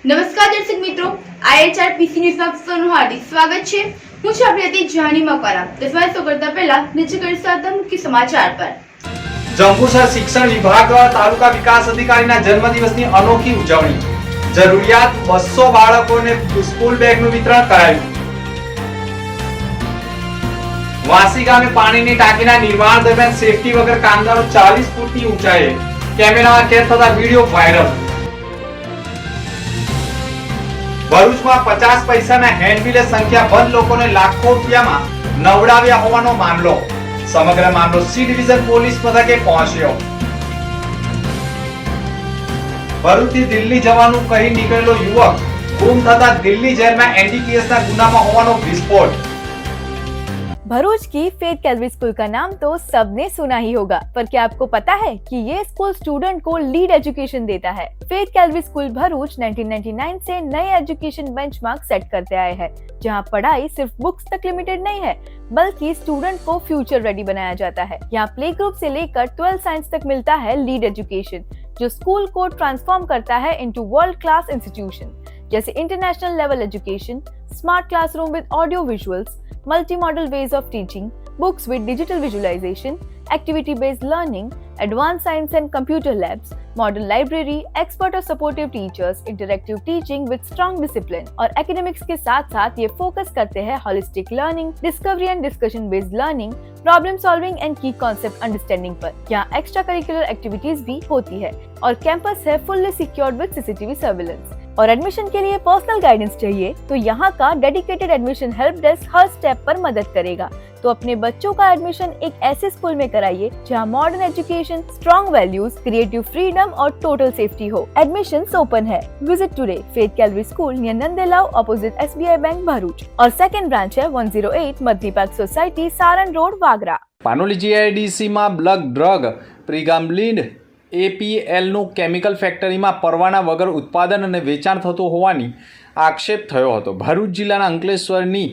નમસ્કાર દર્શક મિત્રો, IHR PC ન્યૂઝમાં આપ સૌનું હાર્દિક સ્વાગત છે। હું છું આપની અતિ જાની મકવાણા। તો સૌ કરતા પહેલા નીચે કરીશું મુખ્ય સમાચાર પર। જંબુસર શિક્ષણ વિભાગ દ્વારા તાલુકા વિકાસ અધિકારીના જન્મદિવસની અનોખી ઉજવણી। જરૂરિયાત 200 બાળકોને સ્કૂલ બેગનું વિતરણ કરાયું। વાસી ગામે પાણીની ટાંકીના નિર્માણ દરમિયાન સેફટી વગર કામદારો 40 ફૂટની ઊંચાઈએ કેમેરામાં કેદ થતા વિડીયો વાયરલ। ભરૂચમાં 50 પૈસાના હેન્ડબિલે સંખ્યાબંધ લોકોને લાખો રૂપિયામાં નવડાવ્યા હોવાનો મામલો। સમગ્ર મામલો સી ડિવિઝન પોલીસ મથકે પહોંચ્યો। ભરૂચથી દિલ્હી જવાનું કહી નીકળેલો યુવક ગુમ થતા दिल्ली જેલમાં એનડીપીએસના ગુનામાં હોવાનો વિસ્ફોટ। भरूच की फेथ कैलरी स्कूल का नाम तो सबने सुना ही होगा, पर क्या आपको पता है कि ये स्कूल स्टूडेंट को लीड एजुकेशन देता है। फेथ कैलरी स्कूल भरूच 1999 से नए एजुकेशन बेंचमार्क सेट करते आए हैं, जहां पढ़ाई सिर्फ बुक्स तक लिमिटेड नहीं है, बल्कि स्टूडेंट को फ्यूचर रेडी बनाया जाता है। यहाँ प्ले ग्रुप से लेकर 12 साइंस तक मिलता है लीड एजुकेशन, जो स्कूल को ट्रांसफॉर्म करता है इनटू वर्ल्ड क्लास इंस्टीट्यूशन, जैसे international level education, smart classroom with audio visuals, multi-modal ways of teaching, books with digital visualization, activity-based learning, advanced science and computer labs, modern library, expert और supportive teachers, interactive teaching with strong discipline। और academics के साथ साथ ये focus करते हैं holistic learning, discovery and discussion based learning, problem solving and key concept understanding पर। यहाँ एक्स्ट्रा करिकुलर एक्टिविटीज भी होती है और कैंपस है fully secured with CCTV surveillance. और एडमिशन के लिए पर्सनल गाइडेंस चाहिए तो यहाँ का डेडिकेटेड एडमिशन हेल्प डेस्क हर स्टेप पर मदद करेगा। तो अपने बच्चों का एडमिशन एक ऐसे स्कूल में कराइए जहाँ modern education, strong values, creative freedom और टोटल सेफ्टी हो। एडमिशंस ओपन है। Visit today faith Calvary school near Nandelav opposite SBI bank Bharuch और सेकंड ब्रांच है 108 Madani park society Saran road Vagra. Panoli GIDCમાં બ્લડ ડ્રગ પ્રિગામ્બલિન APLનું કેમિકલ ફેક્ટરીમાં પરવાના વગર ઉત્પાદન અને વેચાણ થતું હોવાની આક્ષેપ થયો હતો। ભરૂચ જિલ્લાના અંકલેશ્વરની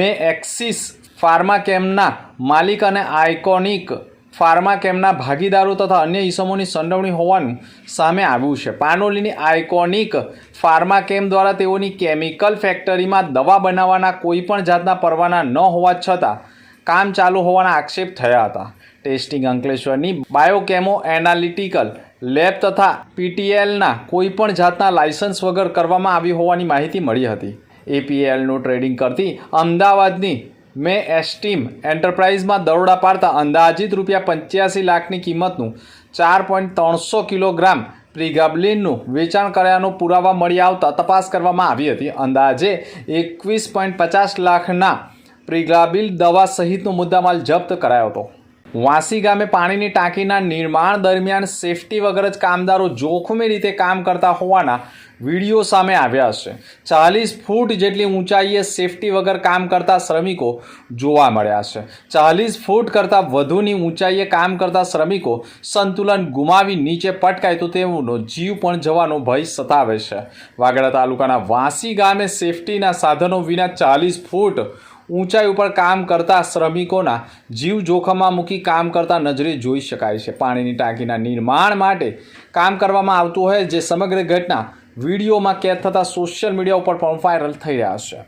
મેએક્સિસ ફાર્માકેમના માલિક અને આઇકોનિક ફાર્માકેમના ભાગીદારો તથા અન્ય ઇસમોની સંડોવણી હોવાનું સામે આવ્યું છે। પાનોલીની આઇકોનિક ફાર્માકેમ દ્વારા તેઓની કેમિકલ ફેક્ટરીમાં દવા બનાવવાના કોઈપણ જાતના પરવાના ન હોવા છતાં કામ ચાલુ હોવાના આક્ષેપ થયા હતા। ટેસ્ટિંગ અંકલેશ્વરની બાયોકેમો એનાલિટિકલ લેબ તથા PTLના કોઈપણ જાતના લાયસન્સ વગર કરવામાં આવી હોવાની માહિતી મળી હતી। APLનું ટ્રેડિંગ કરતી અમદાવાદની મે એસ્ટીમ એન્ટરપ્રાઇઝમાં દરોડા પાડતા અંદાજિત ₹85 લાખની કિંમતનું 4.300 કિલોગ્રામ પ્રિગાબ્લિનનું વેચાણ કર્યાનો પુરાવા મળી આવતા તપાસ કરવામાં આવી હતી। અંદાજે 21.50 લાખના પ્રિગાબિલ દવા સહિતનો મુદ્દામાલ જપ્ત કરાયો હતો। વાસી ગામે પાણીની ટાંકીના નિર્માણ દરમિયાન સેફટી વગર જ કામદારો જોખમી રીતે કામ કરતા હોવાના વિડીયો સામે આવ્યા છે। 40 ફૂટ જેટલી ઊંચાઈએ સેફટી વગર કામ કરતા શ્રમિકો જોવા મળ્યા છે। 40 ફૂટ કરતાં વધુની ઊંચાઈએ કામ કરતા શ્રમિકો સંતુલન ગુમાવી નીચે પટકાય તો તેઓનો જીવ પણ જવાનો ભય સતાવે છે। વાગડા તાલુકાના વાસી ગામે સેફટીના સાધનો વિના 40 ફૂટ ઊંચાઈ ઉપર કામ કરતા શ્રમિકોના જીવ જોખમમાં મૂકી કામ કરતા નજરે જોઈ શકાય છે। પાણીની ટાંકીના નિર્માણ માટે કામ કરવામાં આવતું હોય જે સમગ્ર ઘટના વિડીયોમાં કેદ થતા સોશિયલ મીડિયા ઉપર પણ વાયરલ થઈ રહ્યા છે।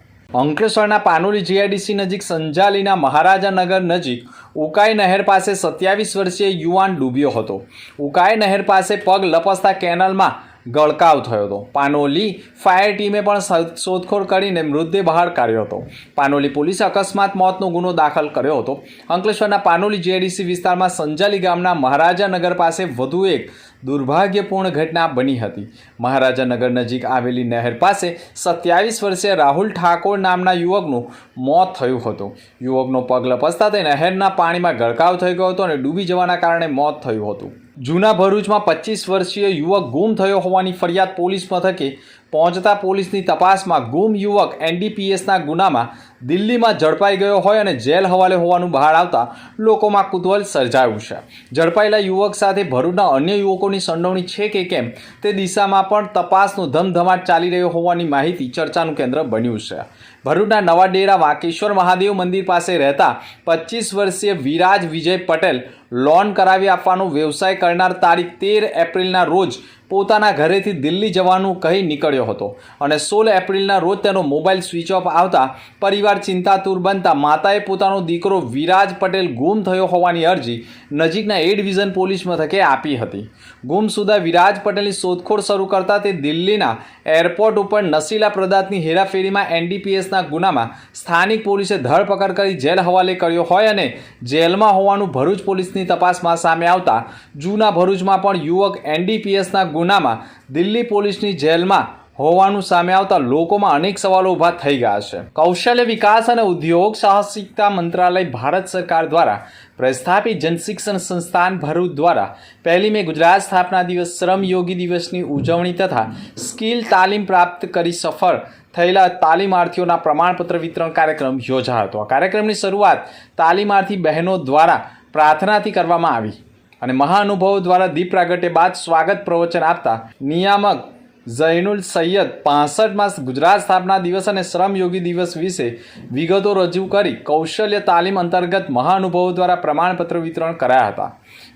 અંકલેશ્વરના પાનોલી GIDC નજીક સંજાલીના મહારાજાનગર નજીક ઉકાઈ નહેર પાસે 27 વર્ષીય યુવાન ડૂબ્યો હતો। ઉકાઈ નહેર પાસે પગ લપસતા કેનલમાં ગળકાવ થયો હતો। પાનોલી ફાયર ટીમે પણ શોધખોળ કરીને મૃતદેહ બહાર કાઢ્યો હતો। પાનોલી પોલીસે અકસ્માત મોતનો ગુનો દાખલ કર્યો હતો। અંકલેશ્વરના પાનોલી GIDC વિસ્તારમાં સંજાલી ગામના મહારાજાનગર પાસે વધુ એક દુર્ભાગ્યપૂર્ણ ઘટના બની હતી। મહારાજાનગર નજીક આવેલી નહેર પાસે 27 વર્ષીય રાહુલ ઠાકોર નામના યુવકનું મોત થયું હતું। યુવકનો પગ લપસતા તે નહેરના પાણીમાં ગળકાવ થઈ ગયો હતો અને ડૂબી જવાના કારણે મોત થયું હતું। જૂના ભરૂચમાં 25 વર્ષીય યુવક ગુમ થયો હોવાની ફરિયાદ પોલીસ મથકે પહોંચતા પોલીસની તપાસમાં ગુમ યુવક NDPSના ગુનામાં દિલ્હીમાં ઝડપાઈ ગયો હોય અને જેલ હવાલે હોવાનું બહાર આવતા લોકોમાં કુતૂહલ સર્જાયું છે। ઝડપાયેલા યુવક સાથે ભરૂચના અન્ય યુવકોની સંડોવણી છે કે કેમ તે દિશામાં પણ તપાસનો ધમધમાટ ચાલી રહ્યો હોવાની માહિતી ચર્ચાનું કેન્દ્ર બન્યું છે। ભરૂચના નવા ડેરા વાંકેશ્વર મહાદેવ મંદિર પાસે રહેતા 25 વર્ષીય વિરાજ વિજય પટેલ લોન કરાવી આપવાનો વ્યવસાય કરનાર તારીખ 13 એપ્રિલના રોજ પોતાના ઘરેથી દિલ્હી જવાનું કહી નીકળ્યો હતો અને 16 એપ્રિલના રોજ તેનો મોબાઈલ સ્વિચ ઓફ આવતા પરિવાર ચિંતાતુર બનતા માતાએ પોતાનો દીકરો વિરાજ પટેલ ગુમ થયો હોવાની અરજી નજીકના એ ડિવિઝન પોલીસ મથકે આપી હતી. ગુમસુદા વિરાજ પટેલની શોધખોળ શરૂ કરતા તે દિલ્હીના એરપોર્ટ ઉપર નશીલા પદાર્થની હેરાફેરીમાં NDPSના ગુનામાં સ્થાનિક પોલીસે ધરપકડ કરી જેલ હવાલે કર્યો હોય અને જેલમાં હોવાનું ભરૂચ પોલીસની તપાસમાં સામે આવતા જૂના ભરૂચમાં પણ યુવક NDPSના ગુનામાં દિલ્હી પોલીસની જેલમાં હોવાનું સામે આવતા લોકોમાં અનેક સવાલો ઊભા થઈ ગયા છે. કૌશલ્ય વિકાસ અને ઉદ્યોગ સાહસિકતા મંત્રાલય ભારત સરકાર દ્વારા પ્રસ્થાપિત જનશિક્ષણ સંસ્થાન ભરૂચ દ્વારા 1 મે ગુજરાત સ્થાપના દિવસ શ્રમયોગી દિવસની ઉજવણી તથા સ્કિલ તાલીમ પ્રાપ્ત કરી સફળ થયેલા તાલીમાર્થીઓના પ્રમાણપત્ર વિતરણ કાર્યક્રમ યોજાયો હતો. આ કાર્યક્રમની શરૂઆત તાલીમાર્થી બહેનો દ્વારા પ્રાર્થનાથી કરવામાં આવી અને મહાનુભાવો દ્વારા દીપ પ્રાગટ્ય બાદ સ્વાગત પ્રવચન આપતા નિયામક ઝૈનુલ સૈયદ 65માં ગુજરાત સ્થાપના દિવસ અને શ્રમયોગી દિવસ વિશે વિગતો રજૂ કરી કૌશલ્ય તાલીમ અંતર્ગત મહાનુભાવો દ્વારા પ્રમાણપત્ર વિતરણ કરાયા હતા.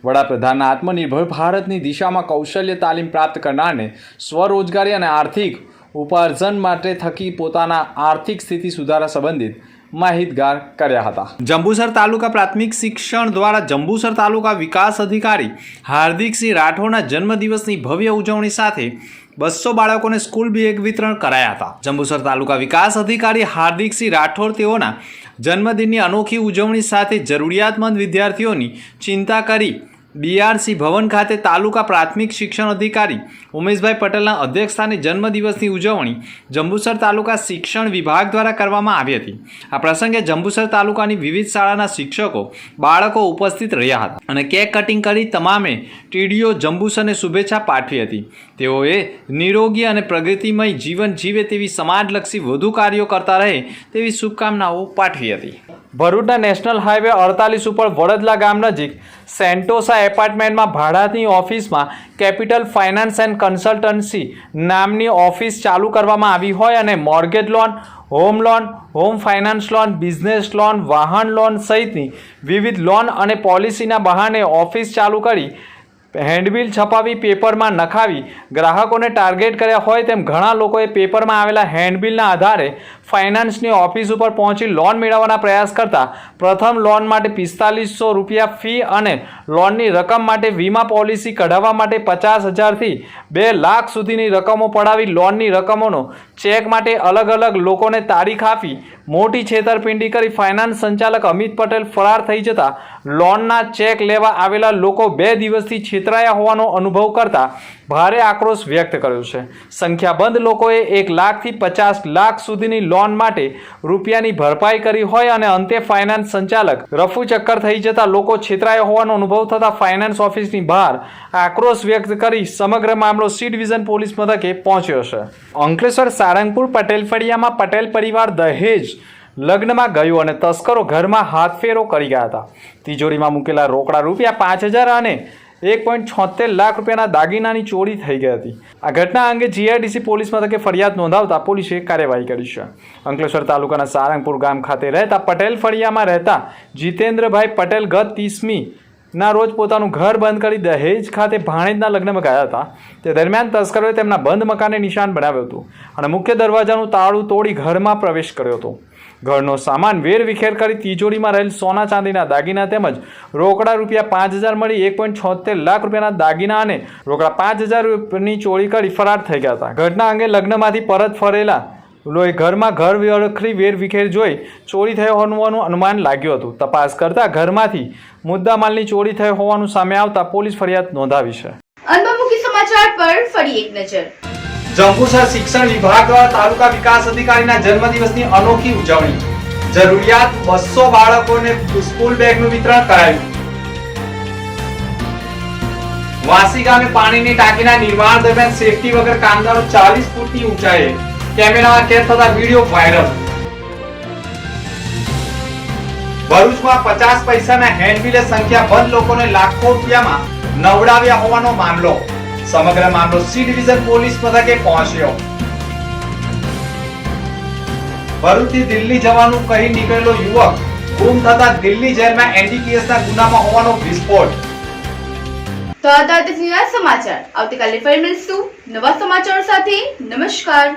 વડાપ્રધાનના આત્મનિર્ભર ભારતની દિશામાં કૌશલ્ય તાલીમ પ્રાપ્ત કરનારને સ્વરોજગારી અને આર્થિક ઉપાર્જન માટે થકી પોતાના આર્થિક સ્થિતિ સુધારા સંબંધિત માહિતગાર કર્યા હતા. જંબુસર તાલુકા પ્રાથમિક શિક્ષણ દ્વારા જંબુસર તાલુકા વિકાસ અધિકારી હાર્દિકસિંહ રાઠોડના જન્મદિવસની ભવ્ય ઉજવણી સાથે 200 બાળકોને સ્કૂલ બેગ વિતરણ કરાયા હતા. જંબુસર તાલુકા વિકાસ અધિકારી હાર્દિકસિંહ રાઠોડ તેઓના જન્મદિનની અનોખી ઉજવણી સાથે જરૂરિયાતમંદ વિદ્યાર્થીઓની ચિંતા કરી BRC ભવન ખાતે તાલુકા પ્રાથમિક શિક્ષણ અધિકારી ઉમેશભાઈ પટેલના અધ્યક્ષસ્થાને જન્મદિવસની ઉજવણી જંબુસર તાલુકા શિક્ષણ વિભાગ દ્વારા કરવામાં આવી હતી. આ પ્રસંગે જંબુસર તાલુકાની વિવિધ શાળાના શિક્ષકો બાળકો ઉપસ્થિત રહ્યા હતા અને કેક કટિંગ કરી તમામે TDO જંબુસરને શુભેચ્છા પાઠવી હતી. તેઓએ નિરોગી અને પ્રગતિમય જીવન જીવે તેવી સમાજલક્ષી વધુ કાર્યો કરતા રહે તેવી શુભકામનાઓ પાઠવી હતી. ભરૂચના નેશનલ હાઈવે 48 ઉપર વડદલા ગામ નજીક સેન્ટોસા એપાર્ટમેન્ટમાં ભાડાની ઓફિસમાં કેપિટલ ફાઇનાન્સ એન્ડ કન્સલ્ટન્સી નામની ઓફિસ ચાલુ કરવામાં આવી હોય અને mortgage loan, home loan, home finance loan, business loan, વાહન લોન સહિતની વિવિધ લોન અને પોલિસીના બહાને ઓફિસ ચાલુ કરી હેન્ડબિલ છપાવી પેપરમાં નખાવી ગ્રાહકોને ટાર્ગેટ કર્યા હોય તેમ ઘણા લોકોએ પેપરમાં આવેલા હેન્ડબિલના આધારે ફાઇનાન્સની ઓફિસ ઉપર પહોંચી લોન મેળવવાના પ્રયાસ કરતા પ્રથમ લોન માટે 4500 રૂપિયા ફી અને લોનની રકમ માટે વીમા પોલિસી કઢાવવા માટે 50,000થી 2 લાખ સુધીની રકમો પડાવી લોનની રકમોનો ચેક માટે અલગ અલગ લોકોને તારીખ આપી મોટી છેતરપિંડી કરી ફાઇનાન્સ સંચાલક અમિત પટેલ ફરાર થઈ જતા લોનના ચેક લેવા આવેલા લોકો 2 દિવસથી છેતરાયા હોવાનો અનુભવ કરતા ભારે આક્રોશ વ્યક્ત કર્યો છે. સંખ્યાબંધ લોકોએ 1 લાખથી 50 લાખ સુધીની લોન માટે રૂપિયાની ભરપાઈ કરી હોય અને અંતે ફાઇનાન્સ સંચાલક રફુ ચક્કર થઈ જતા લોકો છેતરાયા હોવાનો અનુભવ થતા ફાઇનાન્સ ઓફિસની બહાર આક્રોશ વ્યક્ત કરી સમગ્ર મામલો સી ડિવિઝન પોલીસ મથકે પહોંચ્યો છે. અંકલેશ્વર સારંગપુર પટેલ ફળિયામાં પટેલ પરિવાર દહેજ લગ્નમાં ગયું અને તસ્કરો ઘરમાં હાથફેરો કરી ગયા હતા. તિજોરીમાં મૂકેલા રોકડા રૂપિયા 5,000 અને 1.76 લાખ રૂપિયાના દાગીનાની ચોરી થઈ ગઈ હતી. આ ઘટના અંગે GIDC પોલીસ મથકે ફરિયાદ નોંધાવતા પોલીસે કાર્યવાહી કરી છે. અંકલેશ્વર તાલુકાના સારંગપુર ગામ ખાતે રહેતા પટેલ ફળિયામાં રહેતા જીતેન્દ્રભાઈ પટેલ ગત 30મી ના રોજ પોતાનું ઘર બંધ કરી દહેજ ખાતે ભાણેજના લગ્નમાં ગયા હતા. તે દરમિયાન તસ્કરોએ તેમના બંધ મકાનને નિશાન બનાવ્યું હતું અને મુખ્ય દરવાજાનું તાળું તોડી ઘરમાં પ્રવેશ કર્યો હતો. ઘરનો સામાન વેરવિખેર કરી તિજોરીમાં રહેલ સોના ચાંદીના દાગીના તેમજ રોકડા રૂપિયા 5,000 મળી 1.76 લાખ રૂપિયાના દાગીના અને રોકડા 5,000 રૂપિયાની ચોરી કરી ફરાર થઈ ગયા હતા. ઘટના અંગે લગ્નમાંથી પરત ફરેલા લોકોએ ઘરમાં ઘર વખરી વેરવિખેર જોઈ ચોરી થયો હોવાનું અનુમાન લાગ્યું હતું. તપાસ કરતા ઘરમાંથી મુદ્દામાલની ચોરી થઈ હોવાનું સામે આવતા પોલીસ ફરિયાદ નોંધાવી છે. અનબમુખી સમાચાર પર ફરી એક નજર. જંબુસર શિક્ષણ વિભાગ દ્વારા તાલુકા વિકાસ અધિકારીના જન્મદિવસની અનોખી ઉજવણી. જરૂરિયાત 200 બાળકોને સ્કૂલ બેગનું વિતરણ કરાયું. વાસી ગામે પાણીની ટાંકીના નિર્માણ દરમિયાન સેફટી વગર કામદારો 40 ફૂટની ઊંચાઈએ કેમેરામાં કેદ થતા વિડીયો વાયરલ. ભરૂચમાં 50 પૈસાના હેન્ડબિલે સંખ્યાબંધ લોકોને લાખો રૂપિયામાં નવડાવ્યા હોવાનો મામલો. સમગ્ર મામલો સી ડિવિઝન પોલીસ મથકે પહોંચ્યો. ભરૂચથી દિલ્હી જવાનું કહી નીકળેલો યુવક ગુમ થતા દિલ્હી જેલમાં NDPSના ગુનામાં હોવાનો વિસ્ફોટ. તો આ હતા સમાચાર. આવતીકાલે ફરી મળીશું નવા સમાચારો સાથે. નમસ્કાર.